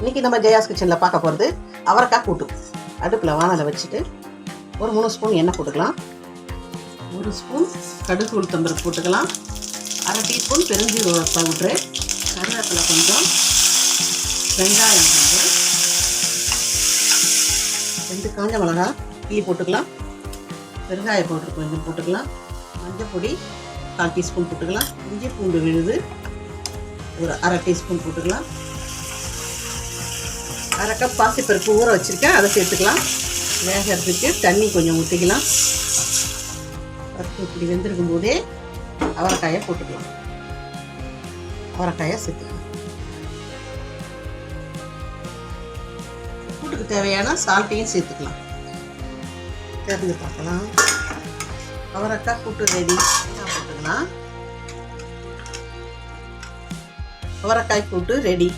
இன்றைக்கி நம்ம ஜெயாஸ் கிச்சனில் பார்க்க போகிறது அவரைக்காய் கூட்டு. அடுப்பில் வானலை வச்சுட்டு ஒரு 3 ஸ்பூன் எண்ணெய் போட்டுக்கலாம். 1 ஸ்பூன் கடுகு உளுத்தம்பருப்பு போட்டுக்கலாம். 1/2 டீஸ்பூன் பெருஞ்சீரக பவுட்ரு, கருவேப்பிலை கொஞ்சம், வெங்காயம் கொஞ்சம், 2 காஞ்ச மிளகா கிள்ளி போட்டுக்கலாம். பெருங்காய பவுட்ரு கொஞ்சம் போட்டுக்கலாம். மஞ்சள் பொடி 1/4 டீஸ்பூன் போட்டுக்கலாம். இஞ்சி பூண்டு விழுது ஒரு 1/2 டீஸ்பூன் போட்டுக்கலாம். 1/2 கப் பாசிப்பருப்பு ஊற வச்சுருக்கேன், அதை சேர்த்துக்கலாம். வேகிறதுக்கு தண்ணி கொஞ்சம் ஊற்றிக்கலாம். பருப்பு இப்படி வெந்திருக்கும் போதே அவரைக்காயை போட்டுக்கலாம். அவரைக்காயை சேர்த்துக்கலாம். கூட்டுக்கு தேவையான சால்ட்டையும் சேர்த்துக்கலாம். திறந்து பார்க்கலாம். அவரைக்காய் கூட்டு ரெடி. போட்டுக்கலாம். அவரைக்காய் கூட்டு ரெடி.